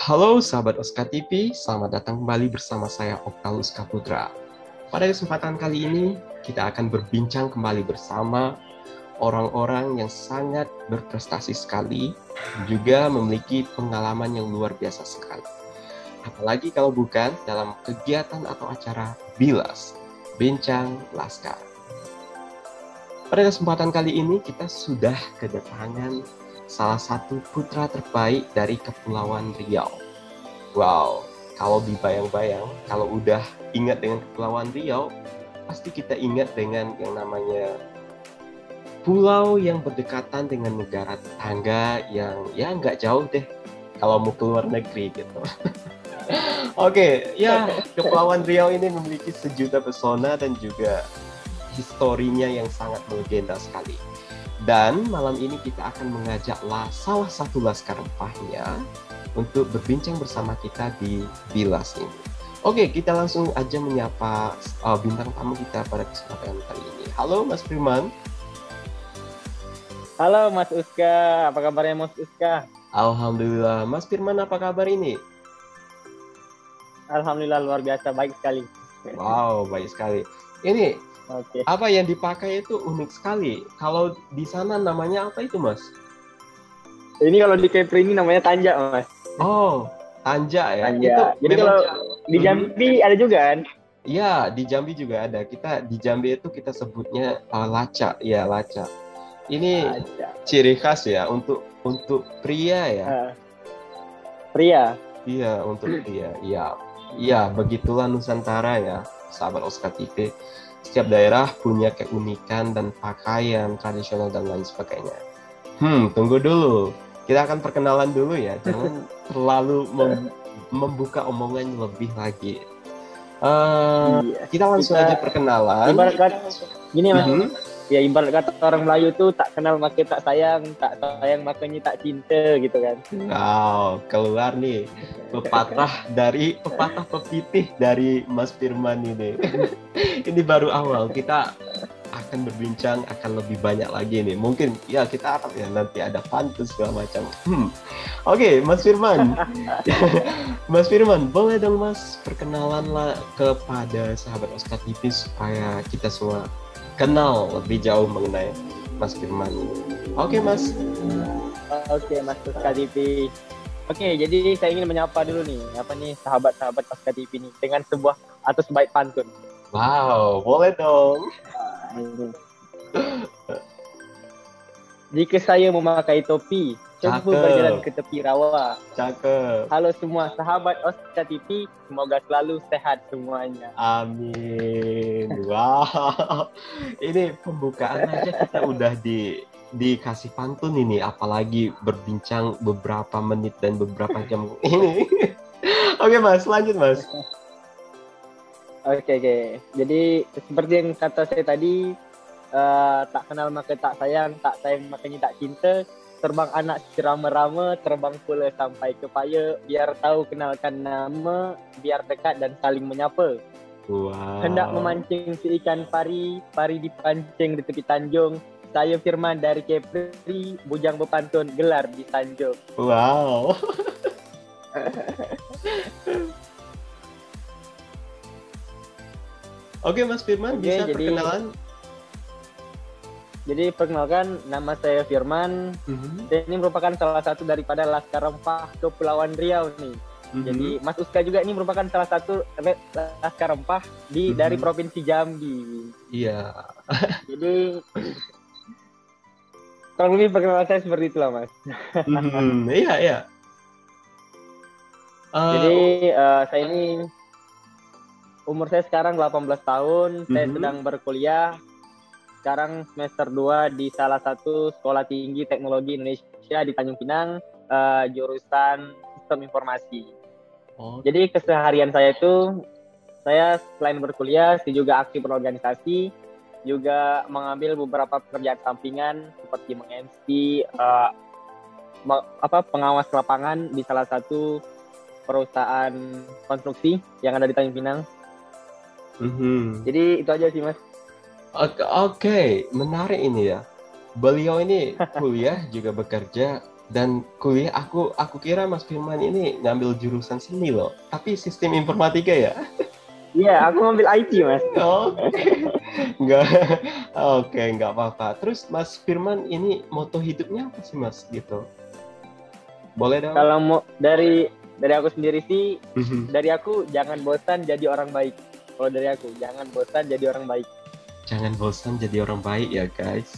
Halo sahabat Oska TV, selamat datang kembali bersama saya Oktalus Kaputra. Pada kesempatan kali ini, kita akan berbincang kembali bersama orang-orang yang sangat berprestasi sekali, juga memiliki pengalaman yang luar biasa sekali. Apalagi kalau bukan dalam kegiatan atau acara BILAS, Bincang Laskar. Pada kesempatan kali ini, kita sudah kedatangan salah satu putra terbaik dari Kepulauan Riau. Wow, kalau dibayang-bayang, kalau udah ingat dengan Kepulauan Riau, pasti kita ingat dengan yang namanya pulau yang berdekatan dengan negara tetangga yang ya nggak jauh deh kalau mau keluar negeri gitu. Oke, ya Kepulauan Riau ini memiliki sejuta pesona dan juga historinya yang sangat melegenda sekali. Dan malam ini kita akan mengajak salah satu laskar rempahnya untuk berbincang bersama kita di Bilas ini. Oke, kita langsung aja menyapa bintang tamu kita pada kesempatan kali ini. Halo Mas Firman. Halo Mas Uska, apa kabarnya Mas Uska? Alhamdulillah. Mas Firman, apa kabar ini? Alhamdulillah luar biasa, baik sekali. Wow, baik sekali. Ini Oke. apa yang dipakai itu unik sekali. Kalau di sana namanya apa itu, Mas? Ini kalau di Kepri ini namanya tanjak, Mas. Oh, tanja ya. Tanjak. Itu Jadi memang kalau di Jambi ada juga kan? Iya, di Jambi juga ada. Kita di Jambi itu kita sebutnya laca, ya laca. Ini Tanjak. ciri khas ya untuk pria ya. Pria. Iya, untuk pria. Iya. Iya, begitulah Nusantara ya, sahabat Oscar TV. Setiap daerah punya keunikan dan pakaian tradisional dan lain sebagainya. Tunggu dulu. Kita akan perkenalan dulu ya. Jangan terlalu membuka omongan lebih lagi. Iya. Kita langsung aja perkenalan. Ibarat kata gini Mas. Mhm. Ya ibarat kata orang Melayu tuh tak kenal maka tak sayang makanya tak cinta gitu kan. Wow, keluar nih pepatah pepitih dari Mas Firman ini. Ini baru awal, kita akan berbincang akan lebih banyak lagi nih. Mungkin ya kita akan ya nanti ada pantun segala macam. Oke, Mas Firman. Mas Firman, boleh dong Mas perkenalan lah kepada sahabat Oscar TV supaya kita semua kenal lebih jauh mengenai Mas Firman ini. Oke, Mas. Oke, Mas Uska TV. Oke, jadi saya ingin menyapa dulu nih, sahabat-sahabat Uska TV nih dengan sebuah atau sebaik pantun. Wow, boleh dong. Jika saya memakai topi, coba Cakep. berjalan ke tepi rawa. Cakep. Halo semua sahabat Oska TV, semoga selalu sehat semuanya. Amin. Wow. Ini pembukaan aja kita udah dikasih pantun ini, apalagi berbincang beberapa menit dan beberapa jam ini. Oke, Mas, lanjut, Mas. Oke. Jadi seperti yang kata saya tadi, tak kenal maka tak sayang makanya tak cinta. Terbang anak serama-rama, terbang pula sampai ke paya, biar tahu kenalkan nama, biar dekat dan saling menyapa. Wow. Hendak memancing si ikan pari dipancing di tepi tanjung. Saya Firman dari Kepri, bujang berpantun, gelar di Tanjung. Wow. Oke, Mas Firman, bisa perkenalan? Jadi perkenalkan, nama saya Firman. Dan ini merupakan salah satu daripada Laskar Rempah Kepulauan Riau nih. Jadi Mas Uska juga ini merupakan salah satu Laskar Rempah dari Provinsi Jambi. Iya. Jadi kurang lebih perkenalan saya seperti itulah, Mas. Iya. Jadi saya ini umur saya sekarang 18 tahun. Saya sedang berkuliah. Sekarang semester 2 di salah satu sekolah tinggi teknologi Indonesia di Tanjung Pinang, jurusan sistem informasi. Jadi keseharian saya itu, saya selain berkuliah, saya juga aktif berorganisasi, juga mengambil beberapa pekerjaan sampingan seperti meng-MC, pengawas lapangan di salah satu perusahaan konstruksi yang ada di Tanjung Pinang. Jadi itu aja sih, Mas. Oke, menarik ini ya. Beliau ini kuliah juga bekerja Dan kuliah aku kira Mas Firman ini ngambil jurusan seni loh, tapi sistem informatika ya. Iya, aku ngambil IT, Mas. Oh, nggak, oke, nggak apa-apa. Terus Mas Firman ini moto hidupnya apa sih Mas gitu? Boleh dong? Kalau mau dari aku sendiri sih, dari aku jangan bosan jadi orang baik. Kalau dari aku, jangan bosan jadi orang baik. Jangan bosan jadi orang baik ya guys.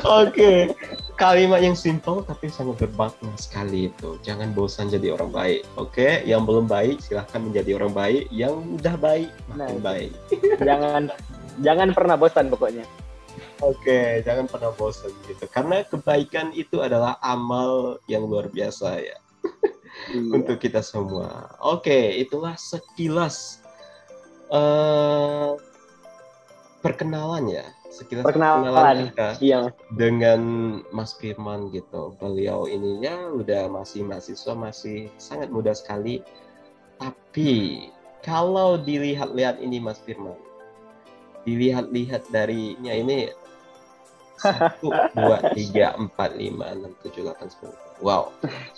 Oke, kalimat yang simpel tapi sangat bermakna sekali itu. Jangan bosan jadi orang baik. Oke, yang belum baik silahkan menjadi orang baik. Yang udah baik makin baik. Jangan pernah bosan pokoknya. Oke, jangan pernah bosan gitu. Karena kebaikan itu adalah amal yang luar biasa ya. Iya. Untuk kita semua. Oke, itulah sekilas perkenalan ya. Sekilas perkenalan kita dengan Mas Firman gitu. Beliau ini ya udah masih mahasiswa, masih sangat muda sekali. Tapi kalau dilihat-lihat ini Mas Firman, dilihat-lihat darinya ini 1, 2, 3, 4, 5, 6, 7, 8, 10. Wow,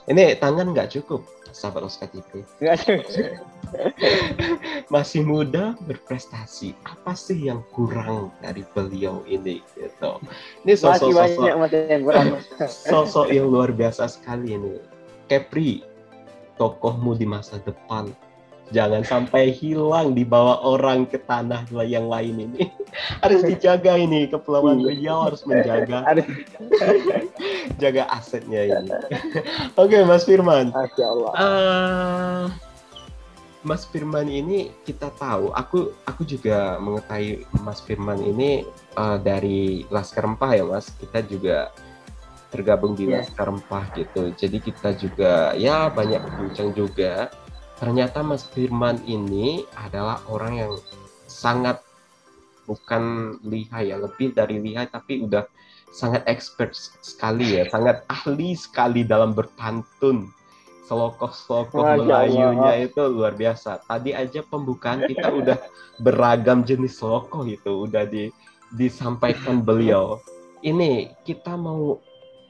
ini tangan nggak cukup, sahabat Oscar TV. Nggak cukup. Masih muda, berprestasi. Apa sih yang kurang dari beliau ini? Gitu. Ini sosok yang luar biasa sekali ini. Kepri, tokohmu di masa depan. Jangan sampai hilang dibawa orang ke tanah yang lain ini. Harus dijaga ini, Kepulauan Riau harus menjaga. Jaga asetnya ini. Oke, Mas Firman. Masya Allah. Mas Firman ini kita tahu, aku juga mengetahui Mas Firman ini dari Laskar Empah ya Mas. Kita juga tergabung di Laskar Empah gitu. Jadi kita juga ya banyak berbincang juga. Ternyata Mas Firman ini adalah orang yang sangat bukan lihai ya, lebih dari lihai tapi udah sangat expert sekali ya, sangat ahli sekali dalam berpantun. Selokoh-selokoh Melayunya itu luar biasa. Tadi aja pembukaan kita udah beragam jenis selokoh itu udah disampaikan beliau. Ini kita mau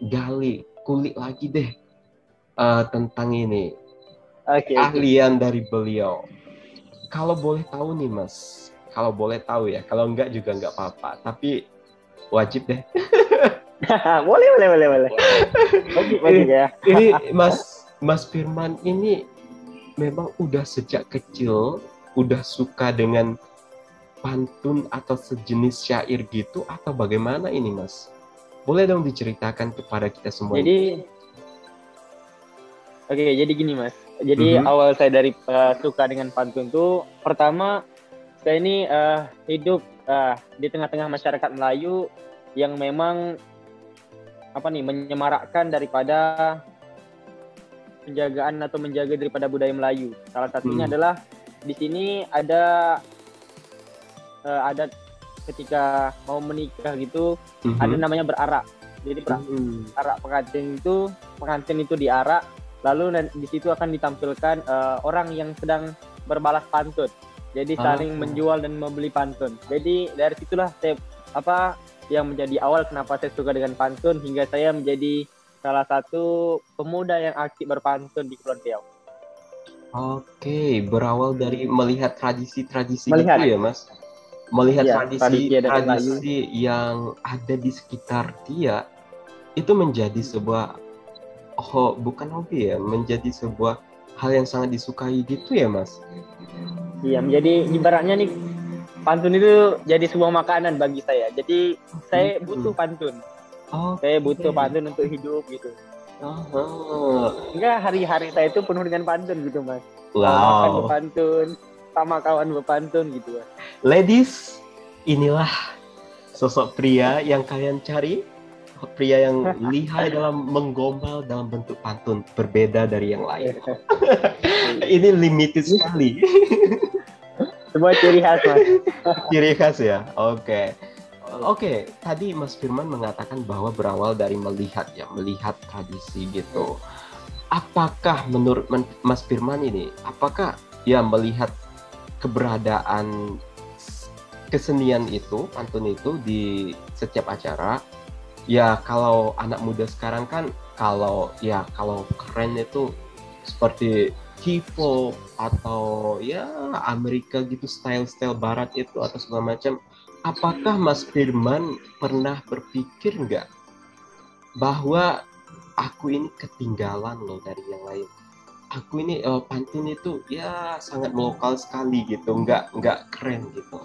gali, kulik lagi deh tentang ini. Keahlian dari beliau. Kalau boleh tahu nih Mas, kalau boleh tahu ya, kalau enggak juga enggak apa-apa, tapi wajib deh. boleh. Wajib ya. Ini Mas Firman ini memang udah sejak kecil udah suka dengan pantun atau sejenis syair gitu atau bagaimana ini Mas? Boleh dong diceritakan kepada kita semua. Jadi gini Mas. Jadi awal saya dari suka dengan pantun itu, pertama saya ini hidup di tengah-tengah masyarakat Melayu yang memang menyemarakkan daripada penjagaan atau menjaga daripada budaya Melayu. Salah satunya adalah di sini ada adat ketika mau menikah gitu, ada namanya berarak. Jadi arak pengantin itu diarak. Lalu di situ akan ditampilkan orang yang sedang berbalas pantun. Jadi saling menjual dan membeli pantun. Jadi dari situlah saya yang menjadi awal kenapa saya suka dengan pantun hingga saya menjadi salah satu pemuda yang aktif berpantun di Kepulauan Riau. Oke, berawal dari melihat tradisi-tradisi gitu ya, Mas. Melihat tradisi yang ada di sekitar dia itu menjadi sebuah bukan hobi ya, menjadi sebuah hal yang sangat disukai gitu ya Mas? Iya, menjadi ibaratnya nih pantun itu jadi sebuah makanan bagi saya. Jadi saya butuh pantun. Saya butuh pantun untuk hidup gitu. Enggak, hari-hari saya itu penuh dengan pantun gitu Mas. Makan berpantun, sama kawan berpantun gitu Mas. Ladies, inilah sosok pria yang kalian cari. Pria yang lihai dalam menggombal dalam bentuk pantun, berbeda dari yang lain. Ini limited sekali. Sebuah ciri khas Mas. Ciri khas ya. Oke. Tadi Mas Firman mengatakan bahwa berawal dari melihat tradisi gitu. Apakah menurut Mas Firman ini, apakah ya melihat keberadaan kesenian itu, pantun itu di setiap acara, Ya kalau anak muda sekarang kan, kalau keren itu seperti K-pop atau ya Amerika gitu, style-style barat itu atau segala macam. Apakah Mas Firman pernah berpikir nggak bahwa aku ini ketinggalan loh dari yang lain? Aku ini pantun itu ya sangat lokal sekali gitu, nggak keren gitu.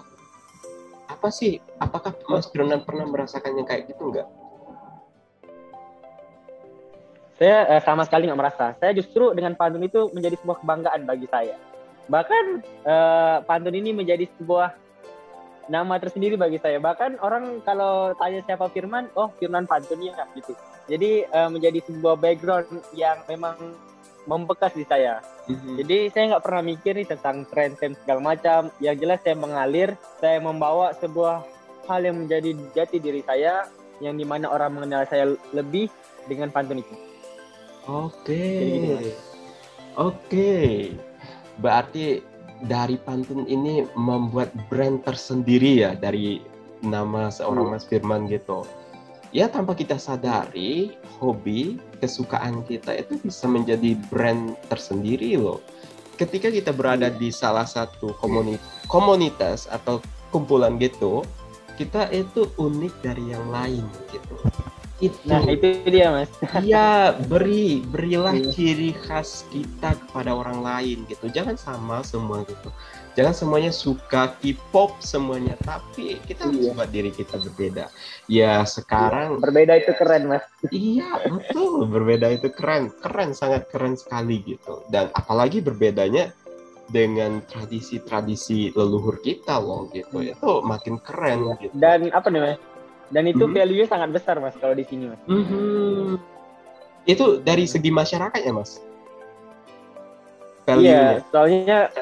Apa sih? Apakah Mas Firman pernah merasakan yang kayak gitu nggak? Saya sama sekali nggak merasa. Saya justru dengan pantun itu menjadi sebuah kebanggaan bagi saya. Bahkan pantun ini menjadi sebuah nama tersendiri bagi saya. Bahkan orang kalau tanya siapa Firman, oh Firman pantun ya gitu. Jadi menjadi sebuah background yang memang membekas di saya. Jadi saya nggak pernah mikir nih tentang tren segala macam. Yang jelas saya mengalir, saya membawa sebuah hal yang menjadi jati diri saya, yang dimana orang mengenal saya lebih dengan pantun itu. Oke. Oke. Berarti dari pantun ini membuat brand tersendiri ya dari nama seorang Mas Firman gitu. Ya tanpa kita sadari, hobi, kesukaan kita itu bisa menjadi brand tersendiri loh. Ketika kita berada di salah satu komunitas atau kumpulan gitu, kita itu unik dari yang lain gitu. Nah itu dia Mas. Iya, berilah ciri khas kita kepada orang lain gitu. Jangan sama semua gitu. Jangan semuanya suka K-pop semuanya, tapi kita harus buat diri kita berbeda. Ya sekarang berbeda itu keren Mas. Iya betul, berbeda itu keren, sangat keren sekali gitu. Dan apalagi berbedanya dengan tradisi-tradisi leluhur kita loh gitu. Itu makin keren gitu. Dan apa nih Mas? Dan itu value-nya sangat besar Mas kalau di sini Mas. Itu dari segi masyarakat ya Mas? Iya, soalnya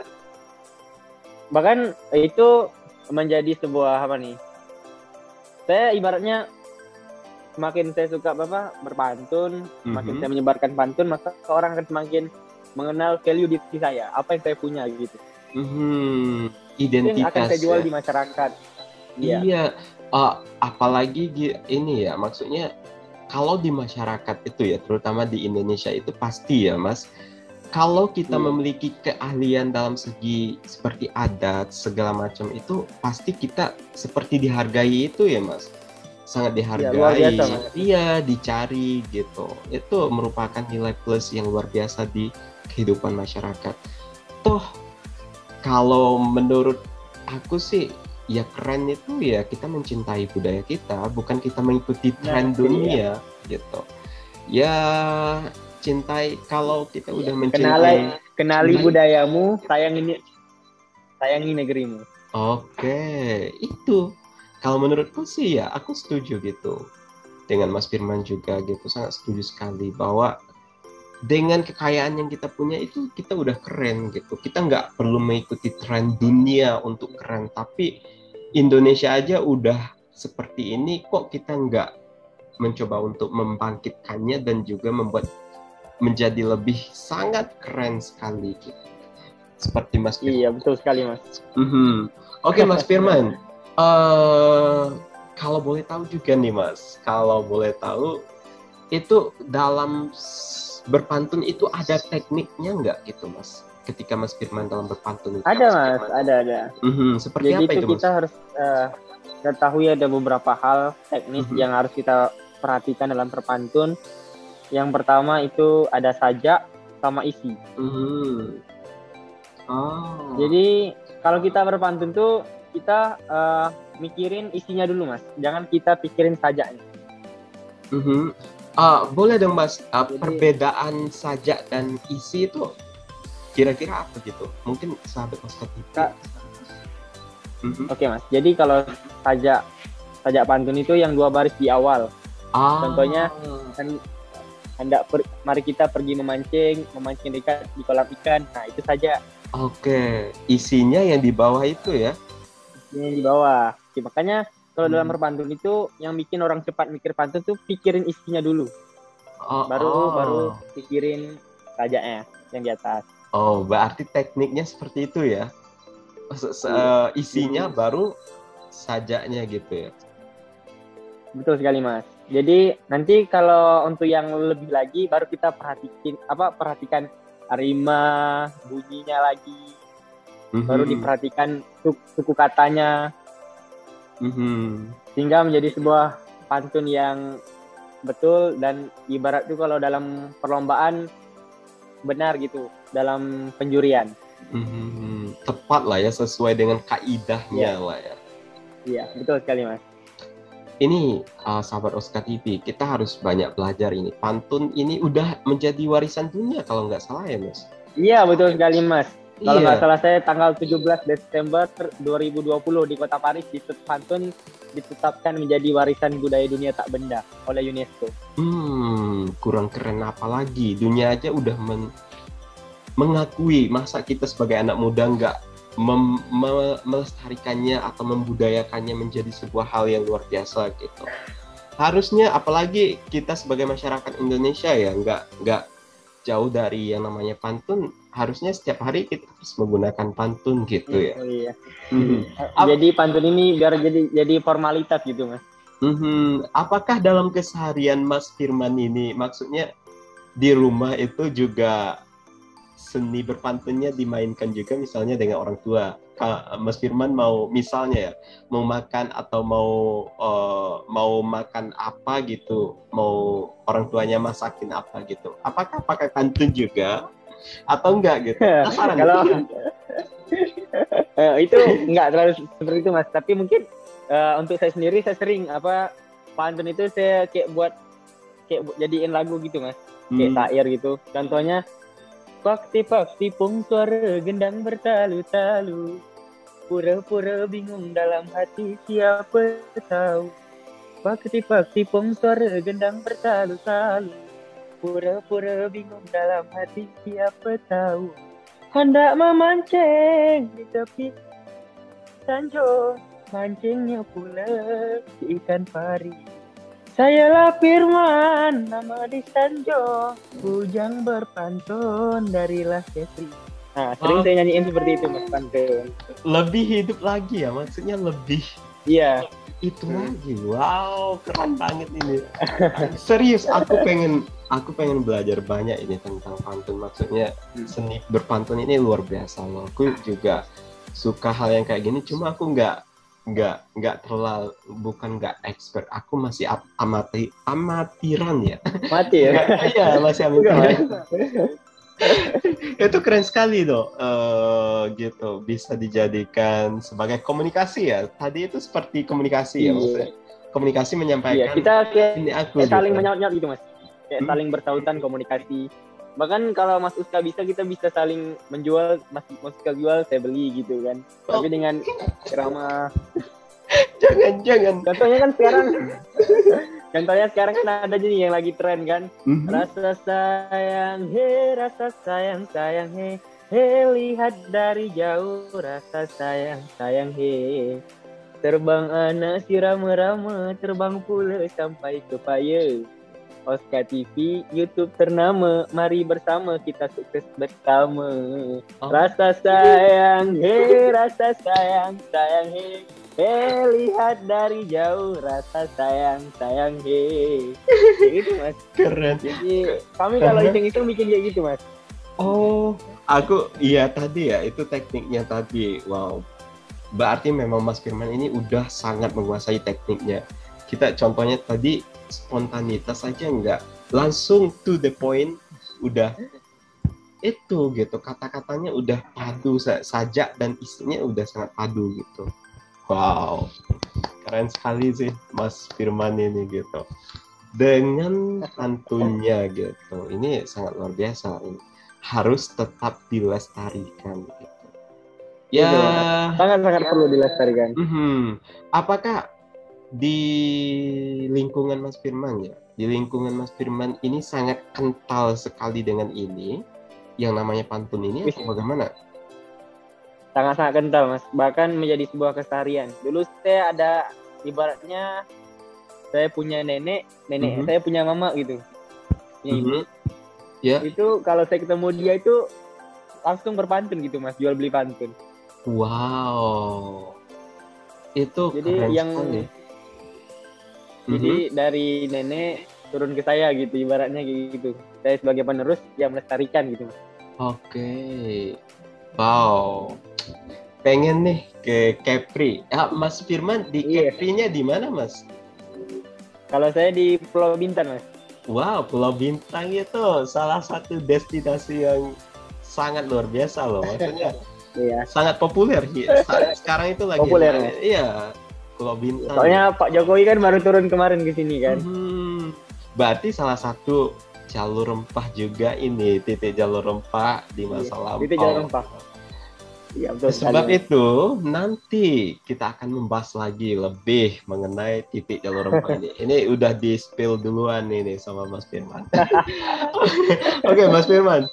bahkan itu menjadi sebuah apa nih? Saya ibaratnya semakin saya suka berpantun, semakin saya menyebarkan pantun, maka orang akan semakin mengenal value diri saya, apa yang saya punya gitu. Identitas yang akan saya jual di masyarakat. Iya. Apalagi ini ya, maksudnya kalau di masyarakat itu ya, terutama di Indonesia itu pasti ya Mas, kalau kita memiliki keahlian dalam segi seperti adat segala macam itu, pasti kita seperti dihargai itu ya Mas, sangat dihargai. Iya, dicari gitu. Itu merupakan nilai plus yang luar biasa di kehidupan masyarakat. Toh kalau menurut aku sih, ya keren itu ya kita mencintai budaya kita, bukan kita mengikuti tren dunia gitu. Ya cintai, kalau kita udah mencintai, kenali budayamu, sayangi negerimu. Oke, itu kalau menurutku sih ya aku setuju gitu dengan Mas Firman juga gitu, sangat setuju sekali bahwa dengan kekayaan yang kita punya itu kita udah keren gitu. Kita nggak perlu mengikuti tren dunia untuk keren, tapi Indonesia aja udah seperti ini, kok kita nggak mencoba untuk membangkitkannya dan juga membuat menjadi lebih sangat keren sekali gitu. Seperti Mas Firman. Iya, betul sekali Mas. Oke Mas Firman, kalau boleh tahu juga nih Mas, kalau boleh tahu itu dalam berpantun itu ada tekniknya nggak gitu Mas? Ketika Mas Firman dalam berpantun itu? Ada Mas, ada. Seperti jadi apa itu Mas? Kita harus ketahui ada beberapa hal teknis yang harus kita perhatikan dalam berpantun. Yang pertama itu ada sajak sama isi. Jadi kalau kita berpantun tuh kita mikirin isinya dulu Mas, jangan kita pikirin sajaknya. Boleh dong Mas, perbedaan sajak dan isi itu kira-kira apa gitu? Mungkin sahabat Mas Katipi. Oke Mas, jadi kalau sajak pantun itu yang 2 baris di awal. Contohnya mari kita pergi memancing ikan di kolam ikan. Nah itu saja. Oke, isinya yang di bawah itu ya? Isinya di bawah. Oke, makanya kalau dalam berpantun itu yang bikin orang cepat mikir pantun tuh pikirin isinya dulu. Baru pikirin sajaknya yang di atas. Oh, berarti tekniknya seperti itu ya? Isinya baru sajaknya gitu ya? Betul sekali Mas. Jadi nanti kalau untuk yang lebih lagi baru kita perhatikan rima, bunyinya lagi, baru diperhatikan suku katanya, sehingga menjadi sebuah pantun yang betul dan ibarat itu kalau dalam perlombaan benar gitu dalam penjurian. Tepat lah ya, sesuai dengan kaidahnya lah ya. Iya, betul sekali Mas. Ini sahabat Oscar TV, kita harus banyak belajar ini. Pantun ini udah menjadi warisan dunia kalau nggak salah ya Mas? Iya, betul sekali Mas. Kalau nggak salah saya tanggal 17 Desember 2020 di Kota Paris, pantun ditetapkan menjadi warisan budaya dunia tak benda oleh UNESCO. Kurang keren apa lagi? Dunia aja udah mengakui, masa kita sebagai anak muda nggak melestarikannya atau membudayakannya menjadi sebuah hal yang luar biasa gitu. Harusnya apalagi kita sebagai masyarakat Indonesia ya nggak jauh dari yang namanya pantun, harusnya setiap hari kita harus menggunakan pantun gitu ya. Iya. Jadi pantun ini biar jadi formalitas gitu Mas. Apakah dalam keseharian Mas Firman ini, maksudnya di rumah itu juga seni berpantunnya dimainkan juga misalnya dengan orang tua? Mas Firman mau misalnya ya mau makan atau mau makan apa gitu, mau orang tuanya masakin apa gitu, apakah pakai pantun juga atau enggak gitu? Kalau itu enggak terlalu seperti itu Mas, tapi mungkin untuk saya sendiri saya sering pantun itu saya kayak jadiin lagu gitu Mas, kayak syair gitu. Contohnya, fakti pung suara gendang bertalu-talu, pura-pura bingung dalam hati siapa tahu. Fakti pung suara gendang bertalu-talu, pura-pura bingung dalam hati siapa tahu. Hendak memancing di tepi Tanjung, mancingnya pula ikan pari. Sayalah Firman, nama di Sanjung, bujang berpantun darilah Kepri. Nah, sering saya nyanyiin seperti itu Mas, pantun. Lebih hidup lagi ya, maksudnya lebih. Iya. Itu lagi, wow, keren banget ini. Serius, aku pengen belajar banyak ini tentang pantun. Maksudnya seni berpantun ini luar biasa loh. Aku juga suka hal yang kayak gini, cuma aku nggak terlalu, bukan nggak expert, aku masih amatiran ya. Mati ya? Iya, masih amatiran. Itu keren sekali loh, gitu, bisa dijadikan sebagai komunikasi ya. Tadi itu seperti komunikasi ya, maksudnya komunikasi menyampaikan. Iya, kita kayak saling gitu. menyaut-nyaut gitu Mas, kayak saling bertautan komunikasi. Bahkan kalau Mas Uska kita bisa saling menjual, Mas Uska jual, saya beli gitu kan. Tapi dengan irama. Jangan. Contohnya sekarang kan ada jadi yang lagi tren kan. Rasa sayang, sayang, lihat dari jauh. Rasa sayang, terbang anak si rama-rama, terbang pula sampai ke paya. Oscar TV, YouTube ternama, mari bersama kita sukses bersama. Rasa sayang, lihat dari jauh. Rasa sayang, gitu Mas. Keren. Jadi kami kalau iseng-iseng bikin kayak gitu Mas. Iya tadi ya, itu tekniknya tadi. Wow. Berarti memang Mas Firman ini udah sangat menguasai tekniknya. Kita contohnya tadi spontanitas aja nggak langsung to the point, udah itu gitu, kata-katanya udah padu saja dan isinya udah sangat padu gitu. Wow, keren sekali sih Mas Firman ini gitu, dengan pantunnya gitu. Ini sangat luar biasa, ini harus tetap dilestarikan gitu. Ya, sangat perlu dilestarikan. Apakah di lingkungan Mas Firman ya, di lingkungan Mas Firman ini sangat kental sekali dengan ini, yang namanya pantun ini, atau bagaimana? Sangat-sangat kental Mas, bahkan menjadi sebuah keseharian. Dulu saya ada, ibaratnya saya punya nenek saya punya mama gitu, ibu. Itu kalau saya ketemu dia itu langsung berpantun gitu Mas, jual beli pantun. Wow, itu jadi keren yang sekali. Jadi dari nenek turun ke saya gitu, ibaratnya gitu. Saya sebagai penerus yang melestarikan gitu, Mas. Oke. Wow. Pengen nih ke Kepri. Mas Firman di Kepri-nya di mana, Mas? Kalau saya di Pulau Bintan, Mas. Wow, Pulau Bintang itu salah satu destinasi yang sangat luar biasa loh. Maksudnya sangat populer. Sekarang itu lagi populer. Iya, Pulau Bintang. Soalnya Pak Jokowi kan baru turun kemarin ke sini kan. Berarti salah satu jalur rempah juga ini, titik jalur rempah di masa lampau. Titik jalur rempah. Ya, betul. Sebab itu nanti kita akan membahas lagi lebih mengenai titik jalur rempah ini. Ini udah di spill duluan ini sama Mas Firman. Oke, Mas Firman.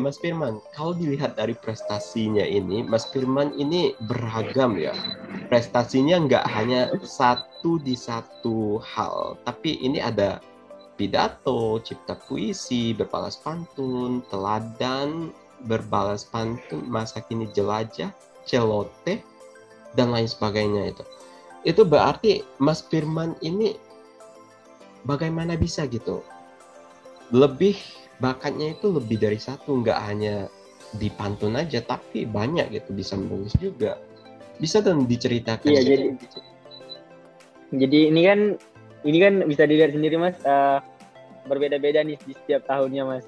Mas Firman, kalau dilihat dari prestasinya ini, Mas Firman ini beragam ya. Prestasinya nggak hanya satu di satu hal, tapi ini ada pidato, cipta puisi, berbalas pantun, teladan, berbalas pantun, masa kini jelajah, celoteh, dan lain sebagainya itu. Itu berarti Mas Firman ini bagaimana bisa gitu? Lebih bakatnya itu lebih dari satu, nggak hanya di pantun aja, tapi banyak gitu, bisa menulis juga. Bisa dong diceritakan? Iya, gitu. Jadi ini kan bisa dilihat sendiri, Mas, berbeda-beda nih di setiap tahunnya, Mas.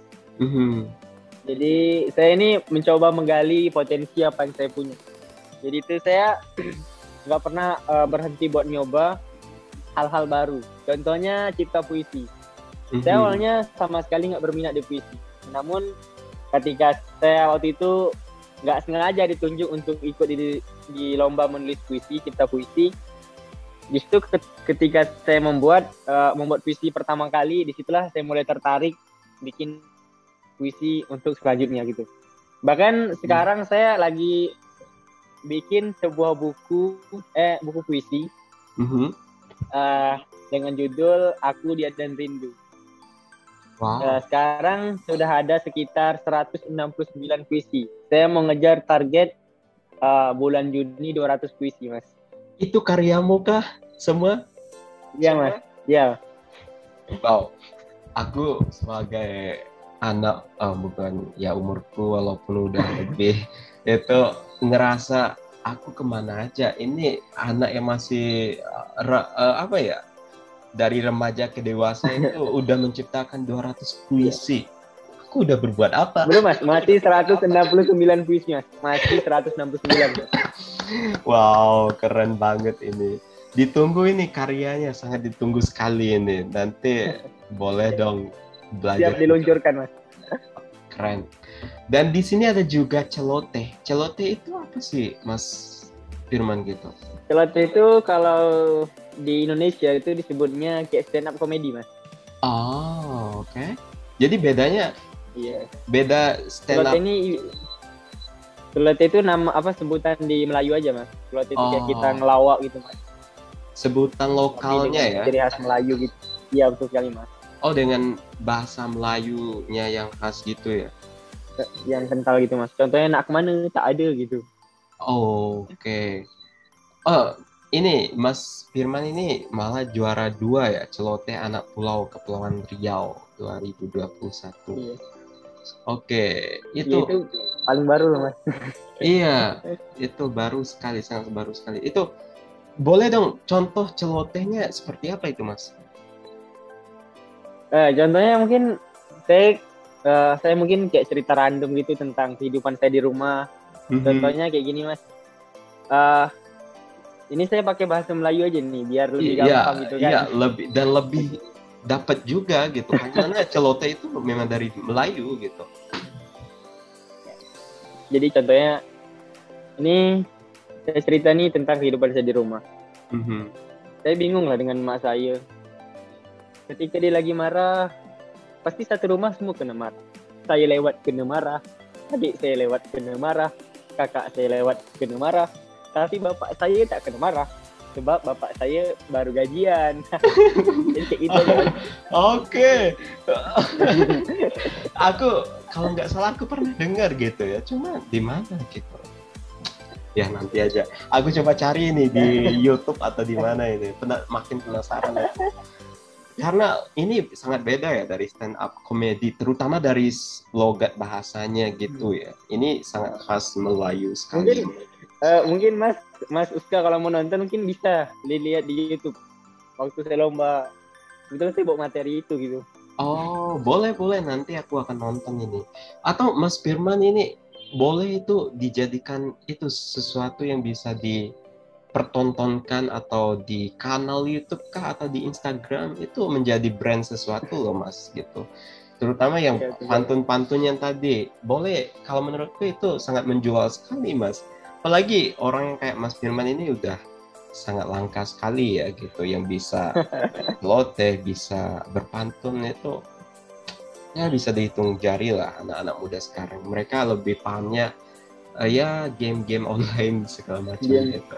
Jadi saya ini mencoba menggali potensi apa yang saya punya. Jadi itu saya nggak pernah berhenti buat nyoba hal-hal baru. Contohnya cipta puisi. Saya awalnya sama sekali nggak berminat di puisi. Namun ketika saya waktu itu nggak sengaja ditunjuk untuk ikut di lomba menulis puisi, cipta puisi. Justru ketika saya membuat puisi pertama kali, disitulah saya mulai tertarik bikin puisi untuk selanjutnya gitu. Bahkan sekarang saya lagi bikin sebuah buku puisi dengan judul Aku, Dia dan Rindu. Wow. Sekarang sudah ada sekitar 169 puisi. Saya mau ngejar target bulan Juni 200 puisi, Mas. Itu karyamu kah semua? Iya, Mas. Iya. Wow. Aku sebagai anak bukan ya umurku walaupun udah lebih itu ngerasa aku kemana aja, ini anak yang masih dari remaja ke dewasa itu udah menciptakan 200 puisi. Aku udah berbuat apa? Belum, Mas, masih 169 puisi, Mas. Masih 169. Wow, keren banget ini. Ditunggu ini karyanya, sangat ditunggu sekali ini. Nanti boleh dong belajar. Siap diluncurkan, Mas. Keren. Dan di sini ada juga celoteh. Celoteh itu apa sih, Mas Firman gitu? Celoteh itu kalau di Indonesia itu disebutnya kayak stand up comedy, Mas. Oh, oke. Jadi bedanya? Iya. Beda stand up. Celoteh itu nama sebutan di Melayu aja, Mas. Celoteh itu kayak kita ngelawak gitu, Mas. Sebutan lokalnya ya? Ciri khas Melayu gitu. Iya, betul sekali, Mas. Oh, dengan bahasa Melayunya yang khas gitu ya? Yang kental gitu, Mas. Contohnya nak kemana? Tak ada gitu. Oh, oke. Oh, ini Mas Firman ini malah juara 2 ya, celoteh anak pulau Kepulauan Riau 2021. Iya. Oke, itu paling baru loh, Mas. Iya, itu baru sekali, sangat baru sekali. Itu boleh dong contoh celotehnya seperti apa itu, Mas? Contohnya mungkin saya mungkin kayak cerita random gitu tentang kehidupan saya di rumah. Contohnya kayak gini, Mas. Ini saya pakai bahasa Melayu aja nih biar lebih gampang gitu kan. Iya, lebih dapat juga gitu. Karena celoteh itu memang dari Melayu gitu. Jadi contohnya ini saya cerita nih tentang kehidupan saya di rumah. Saya bingung lah dengan mak saya. Ketika dia lagi marah, pasti satu rumah semua kena marah. Saya lewat kena marah, adik saya lewat kena marah, kakak saya lewat kena marah. Tapi bapak saya tak kena marah. Sebab bapak saya baru gajian. Jadi itu kan. Oke. Aku kalau nggak salah aku pernah dengar gitu ya. Cuma di mana gitu. Ya nanti aja. Aku coba cari nih di YouTube atau di mana ini. Makin penasaran ya. Karena ini sangat beda ya dari stand up komedi, terutama dari logat bahasanya gitu ya. Ini sangat khas Melayu sekali. Mungkin Mas Uska kalau mau nonton mungkin bisa lihat di YouTube. Waktu saya lomba, kebetulan saya bawa materi itu gitu. Oh, boleh nanti aku akan nonton ini. Atau Mas Firman ini boleh itu dijadikan itu sesuatu yang bisa dipertontonkan atau di kanal YouTube kah atau di Instagram, itu menjadi brand sesuatu loh Mas gitu. Terutama yang pantun-pantun yang tadi. Boleh, kalau menurutku itu sangat menjual sekali Mas. Apalagi orang yang kayak Mas Firman ini udah sangat langka sekali ya gitu, yang bisa loteh, bisa berpantun, itu ya bisa dihitung jari lah anak-anak muda sekarang. Mereka lebih pahamnya ya game-game online segala macam gitu.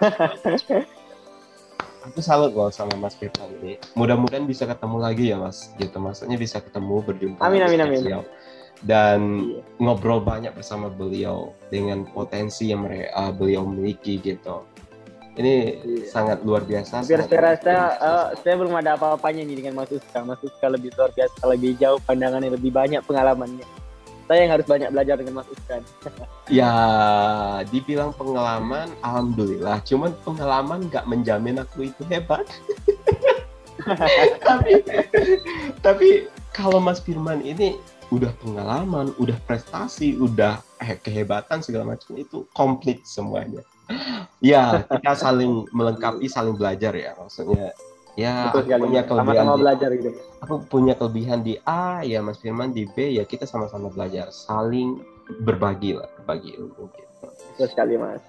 Aku salut loh sama Mas Firman ini. Mudah-mudahan bisa ketemu lagi ya Mas gitu. Maksudnya bisa ketemu, berjumpa amin. dan ngobrol banyak bersama beliau dengan potensi yang beliau miliki gitu. Ini sangat luar biasa. Saya rasa saya belum ada apa-apanya nih dengan Mas Uska. Mas Uska lebih luar biasa, lebih jauh pandangannya, lebih banyak pengalamannya. Saya yang harus banyak belajar dengan Mas Uska. Ya, dibilang pengalaman, alhamdulillah. Cuman pengalaman nggak menjamin aku itu hebat. tapi kalau Mas Firman ini udah pengalaman, udah prestasi, udah kehebatan segala macam, itu komplit semuanya. Ya, kita saling melengkapi, saling belajar ya, maksudnya. Ya, betul sekali, punya kelebihan sama-sama belajar gitu. Aku punya kelebihan di A, ya Mas Firman di B, ya kita sama-sama belajar, saling berbagi ilmu gitu. Betul sekali Mas.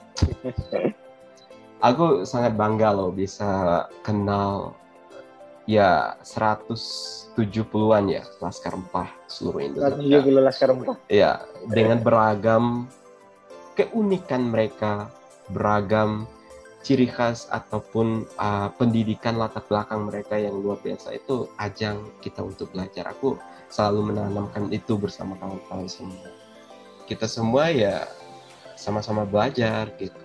Aku sangat bangga loh bisa kenal ya 170-an ya Laskar Empah seluruh Indonesia. 170 Laskar Empah. Ya, dengan beragam keunikan mereka, beragam ciri khas ataupun pendidikan latar belakang mereka yang luar biasa, itu ajang kita untuk belajar. Aku selalu menanamkan itu bersama kawan-kawan semua. Kita semua ya sama-sama belajar gitu.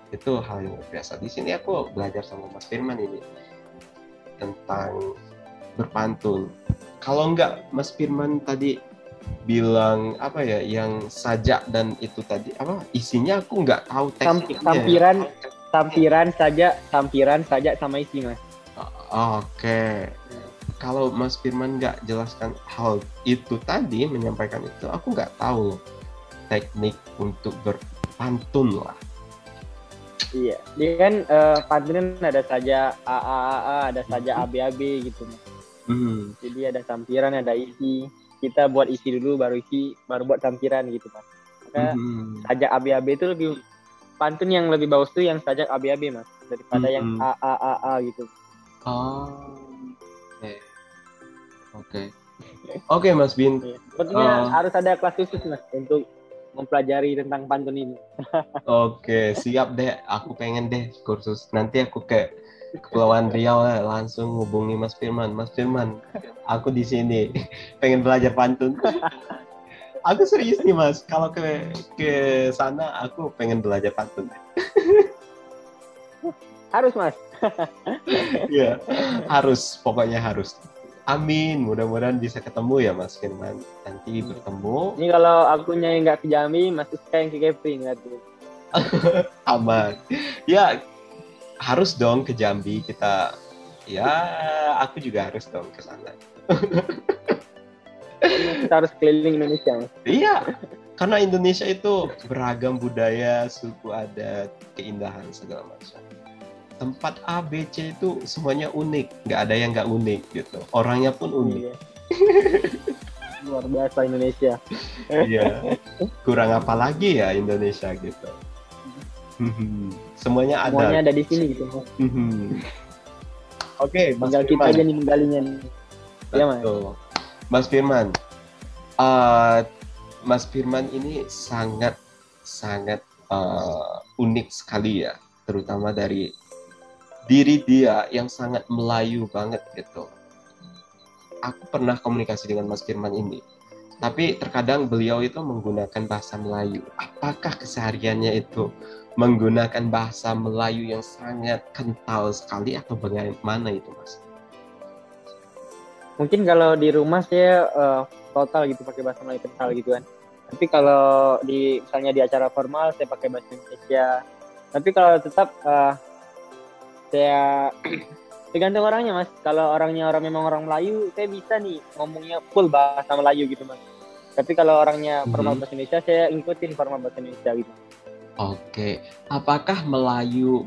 Itu hal yang luar biasa. Di sini aku belajar sama Mas Firman ini tentang berpantun. Kalau enggak Mas Firman tadi bilang apa ya, yang sajak dan itu tadi apa isinya, aku nggak tahu tekstiknya. Sampiran saja sama isi Mas. Oke. Kalau Mas Firman nggak jelaskan hal itu tadi, menyampaikan itu, aku nggak tahu teknik untuk berpantun lah. Iya, dia kan pantun ada saja A, ada saja AB gitu Mas. Jadi ada sampiran, ada isi. Kita buat isi dulu, baru buat sampiran gitu Mas. Maka sajak AB itu lebih, pantun yang lebih bagus tuh yang sajak AB Mas, daripada yang A gitu. Oke Mas Bin. Sepertinya harus ada kelas khusus Mas untuk mempelajari tentang pantun ini. Oke, siap deh. Aku pengen deh kursus. Nanti aku ke Kepulauan Riau lah, langsung hubungi Mas Firman. Mas Firman, aku di sini pengen belajar pantun. Aku serius nih Mas, kalau ke sana aku pengen belajar pantun. Harus Mas. Iya, harus, pokoknya harus. Amin, mudah-mudahan bisa ketemu ya Mas Firman. Nanti bertemu. Ini kalau akunya yang nggak ke Jambi, Mas Uska yang ke Kepri nggak tuh? Aman. Ya, harus dong ke Jambi kita. Ya, aku juga harus dong ke sana. Kita harus keliling Indonesia. Iya, karena Indonesia itu beragam budaya, suku adat, keindahan segala macam. Tempat A, B, C itu semuanya unik, nggak ada yang nggak unik gitu. Orangnya pun unik. Luar biasa Indonesia. Iya, kurang apa lagi ya Indonesia gitu. Semuanya ada di sini gitu. Oke, tinggal kita aja nih menggalinya nih. Ya Mas Firman, Mas Firman ini sangat unik sekali ya, terutama dari diri dia yang sangat Melayu banget gitu. Aku pernah komunikasi dengan Mas Firman ini, tapi terkadang beliau itu menggunakan bahasa Melayu. Apakah kesehariannya itu menggunakan bahasa Melayu yang sangat kental sekali atau bagaimana itu, Mas? Mungkin kalau di rumah saya total gitu pakai bahasa Melayu kental gitu kan. Tapi kalau misalnya di acara formal saya pakai bahasa Indonesia. Tapi kalau tetap saya tergantung orangnya, Mas. Kalau orangnya memang orang Melayu, saya bisa nih ngomongnya full bahasa Melayu gitu, Mas. Tapi kalau orangnya formal bahasa Indonesia, saya ngikutin formal bahasa Indonesia gitu. Oke, apakah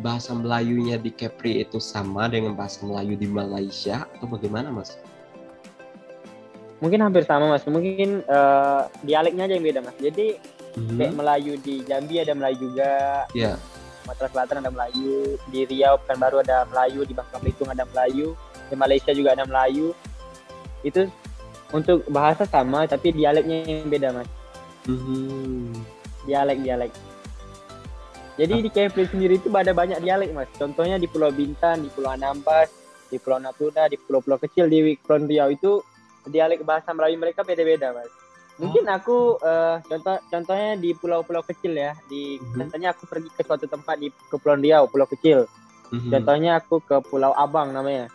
bahasa Melayunya di Kepri itu sama dengan bahasa Melayu di Malaysia atau bagaimana, Mas? Mungkin hampir sama, Mas. Mungkin dialeknya aja yang beda, Mas. Jadi kayak Melayu di Jambi ada Melayu juga. Iya. Sumatera Selatan ada Melayu, di Riau Pekanbaru ada Melayu, di Bangka Belitung ada Melayu, di Malaysia juga ada Melayu. Itu untuk bahasa sama, tapi dialeknya yang beda, Mas. Dialek. Jadi di Kepri sendiri itu ada banyak dialek, Mas. Contohnya di Pulau Bintan, di Pulau Anambas, di Pulau Natuna, di pulau-pulau kecil di Kepulauan Riau itu dialek bahasa Melayu mereka beda-beda, Mas. Mungkin aku contohnya di pulau-pulau kecil ya. Contohnya aku pergi ke suatu tempat di Kepulauan Riau, pulau kecil. Contohnya aku ke Pulau Abang namanya.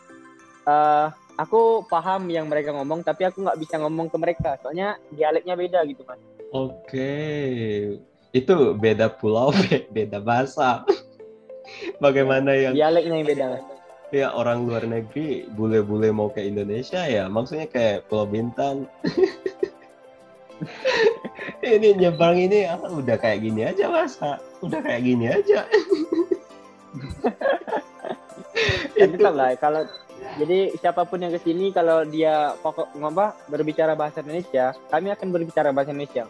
Aku paham yang mereka ngomong, tapi aku nggak bisa ngomong ke mereka, soalnya dialeknya beda gitu, Mas. Oke. Itu beda pulau, beda bahasa. Bagaimana yang dialeknya yang beda, Mas. Ya, orang luar negeri bule-bule mau ke Indonesia ya, maksudnya kayak Pulau Bintan. Ini nyebrang ini udah kayak gini aja, Mas. Udah kayak gini aja. Itu lah kalau jadi siapapun yang kesini kalau dia berbicara bahasa Indonesia, kami akan berbicara bahasa Indonesia.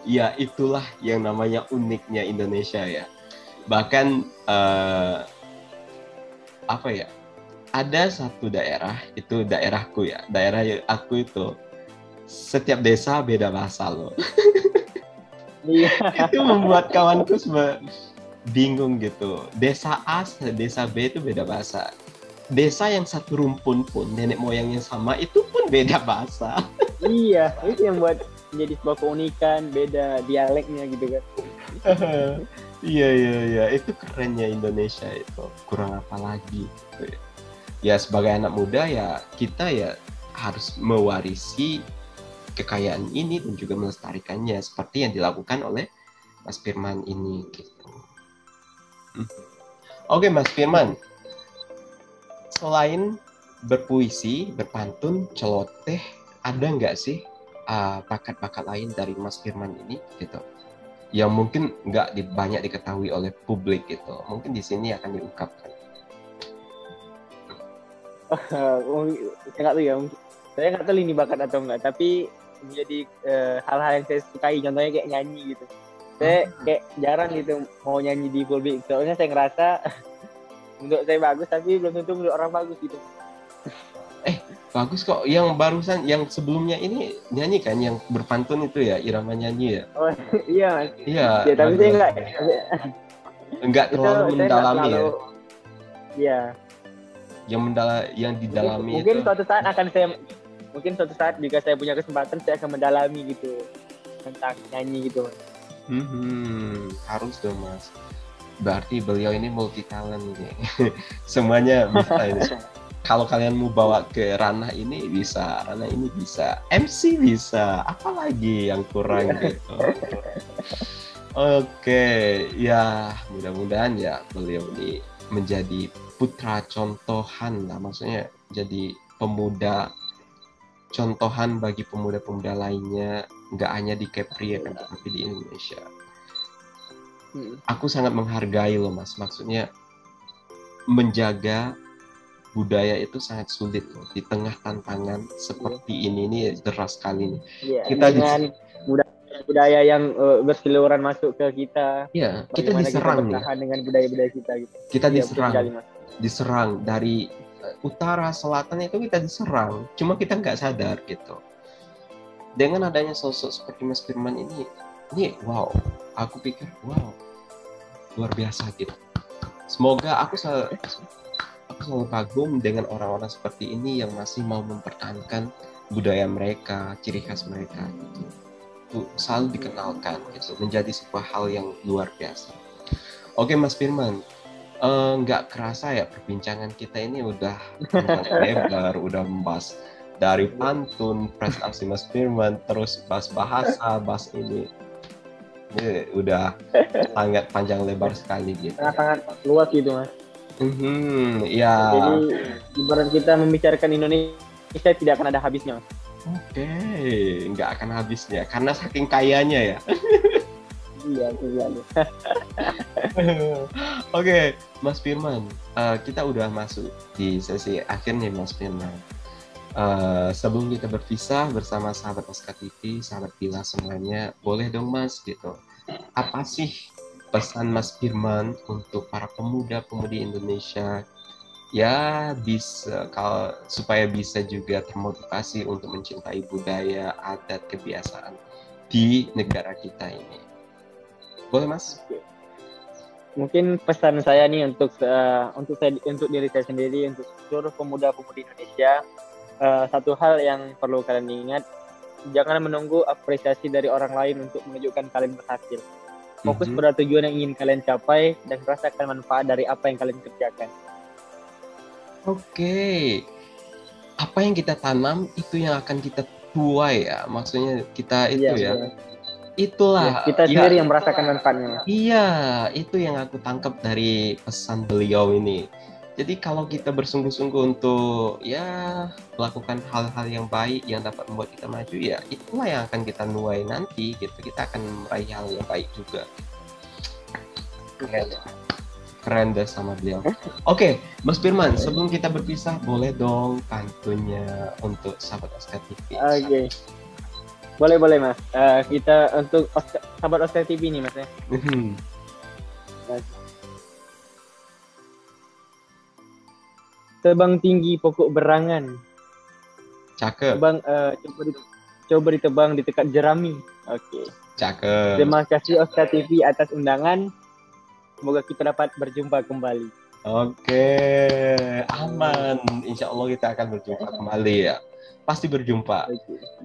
Ya, itulah yang namanya uniknya Indonesia ya. Bahkan ada satu daerah, itu daerahku ya. Daerah aku itu setiap desa beda bahasa loh. Iya. Itu membuat kawanku bingung gitu. Desa A, desa B itu beda bahasa. Desa yang satu rumpun pun nenek moyangnya sama itu pun beda bahasa. Iya, itu yang buat jadi sebuah keunikan, beda dialeknya gitu kan. Iya, itu kerennya Indonesia itu. Kurang apa lagi gitu ya. Ya sebagai anak muda ya kita ya harus mewarisi kekayaan ini dan juga melestarikannya seperti yang dilakukan oleh Mas Firman ini gitu. Oke, Mas Firman. Selain berpuisi, berpantun, celoteh, ada nggak sih bakat-bakat lain dari Mas Firman ini gitu yang mungkin nggak banyak diketahui oleh publik gitu, mungkin di sini akan diungkapkan. Saya nggak tahu ini bakat atau enggak, tapi menjadi hal-hal yang saya sukai, contohnya kayak nyanyi gitu. Saya kayak jarang gitu mau nyanyi di publik, soalnya saya ngerasa untuk saya bagus tapi belum tentu untuk orang bagus gitu. Bagus kok. Yang barusan, yang sebelumnya ini nyanyi kan, yang berpantun itu ya, irama nyanyi ya. Oh iya. Iya. Ya, tapi saya enggak terlalu mendalami ya. Iya. Yang didalami mungkin itu. Suatu saat jika saya punya kesempatan saya akan mendalami gitu tentang nyanyi gitu. Harus dong, Mas. Berarti beliau ini multi talent ini. Semuanya bisa ini. Kalau kalian mau bawa ke ranah ini bisa, ranah ini bisa, MC bisa, apalagi yang kurang gitu. Oke, ya mudah-mudahan ya beliau ini menjadi putra contohan lah, maksudnya jadi pemuda contohan bagi pemuda-pemuda lainnya, nggak hanya di Kepri ya kan, tapi di Indonesia. Aku sangat menghargai loh, Mas, maksudnya menjaga budaya itu sangat sulit loh di tengah tantangan seperti ini deras sekali nih. Yeah, kita dengan budaya yang berseliweran masuk ke kita. Iya, kita diserang nih. Dengan budaya-budaya kita gitu. Kita diserang dari utara selatan itu kita diserang. Cuma kita nggak sadar gitu. Dengan adanya sosok seperti Mas Firman ini wow, aku pikir wow, luar biasa gitu. Semoga aku selalu kagum dengan orang-orang seperti ini yang masih mau mempertahankan budaya mereka, ciri khas mereka gitu. Itu selalu dikenalkan gitu, menjadi sebuah hal yang luar biasa. Oke Mas Firman, nggak kerasa ya perbincangan kita ini udah panjang lebar, udah membahas dari pantun, prestasi Mas Firman, terus bahas bahasa, bahas ini udah sangat panjang lebar sekali gitu ya. Sangat-sangat luas gitu Mas. Ya. Jadi ibarat kita membicarakan Indonesia tidak akan ada habisnya Mas. Oke, nggak akan habisnya karena saking kayanya ya. Iya, itu dia. Oke, Mas Firman, kita udah masuk di sesi akhir nih Mas Firman. Sebelum kita berpisah bersama sahabat Oscar TV, sahabat Bila semuanya, boleh dong Mas gitu. Apa sih pesan Mas Firman untuk para pemuda-pemudi Indonesia ya bisa supaya bisa juga termotivasi untuk mencintai budaya, adat, kebiasaan di negara kita ini? Boleh Mas? Mungkin pesan saya nih untuk diri saya sendiri, untuk seluruh pemuda-pemudi Indonesia, satu hal yang perlu kalian ingat, jangan menunggu apresiasi dari orang lain untuk menunjukkan kalian berhasil. Fokus pada tujuan yang ingin kalian capai dan rasakan manfaat dari apa yang kalian kerjakan. Oke, apa yang kita tanam itu yang akan kita tuai ya, maksudnya kita itu ya. Itulah kita sendiri yang merasakan manfaatnya. Iya, itu yang aku tangkap dari pesan beliau ini. Jadi kalau kita bersungguh-sungguh untuk ya melakukan hal-hal yang baik yang dapat membuat kita maju, ya itulah yang akan kita nuai nanti gitu. Kita akan meraih hal yang baik juga. Keren deh sama beliau. Oke, Mas Firman, sebelum kita berpisah, boleh dong pantunnya untuk sahabat Oscar TV. Oke. Boleh Mas. Kita untuk sahabat Oscar TV nih Mas ya. Tebang tinggi pokok berangan. Cakep. Coba ditebang di dekat jerami. Oke. Cakep. Terima kasih Oscar TV atas undangan. Semoga kita dapat berjumpa kembali. Oke, aman. Insya Allah kita akan berjumpa kembali ya. Pasti berjumpa.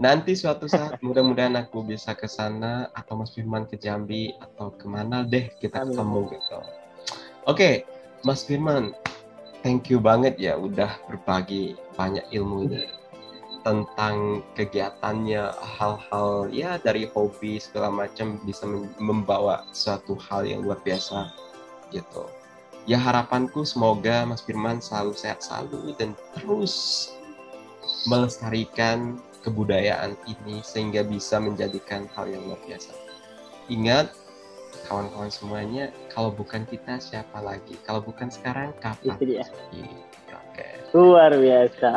Nanti suatu saat mudah-mudahan aku bisa ke sana atau Mas Firman ke Jambi atau kemana deh kita ketemu gitu. Oke, Mas Firman, thank you banget ya udah berbagi banyak ilmu ini tentang kegiatannya, hal-hal ya dari hobi segala macam bisa membawa suatu hal yang luar biasa gitu. Ya harapanku semoga Mas Firman selalu sehat selalu dan terus melestarikan kebudayaan ini sehingga bisa menjadikan hal yang luar biasa. Ingat kawan-kawan semuanya, kalau bukan kita siapa lagi? Kalau bukan sekarang kapan? Oke. Luar biasa.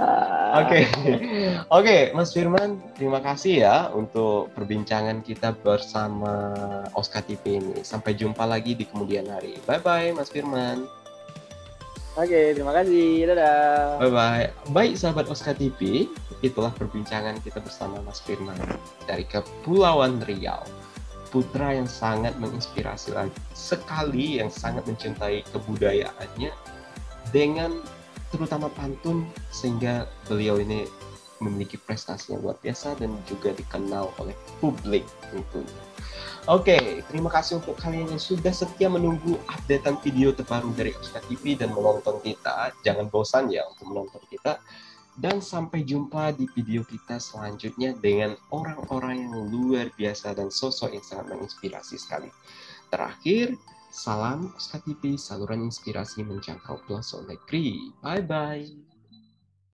Oke, Mas Firman, terima kasih ya untuk perbincangan kita bersama Oscar TV ini. Sampai jumpa lagi di kemudian hari. Bye-bye, Mas Firman. Oke, terima kasih. Dadah. Bye-bye. Baik, sahabat Oscar TV, itulah perbincangan kita bersama Mas Firman dari Kepulauan Riau. Putra yang sangat menginspirasi sekali, yang sangat mencintai kebudayaannya dengan terutama pantun, sehingga beliau ini memiliki prestasi yang luar biasa dan juga dikenal oleh publik tentunya. Oke, terima kasih untuk kalian yang sudah setia menunggu updatean video terbaru dari Oscar TV dan menonton kita. Jangan bosan ya untuk menonton kita. Dan sampai jumpa di video kita selanjutnya dengan orang-orang yang luar biasa dan sosok yang sangat menginspirasi sekali. Terakhir, salam Oscar TV, saluran inspirasi menjangkau pelosok negeri. Bye-bye.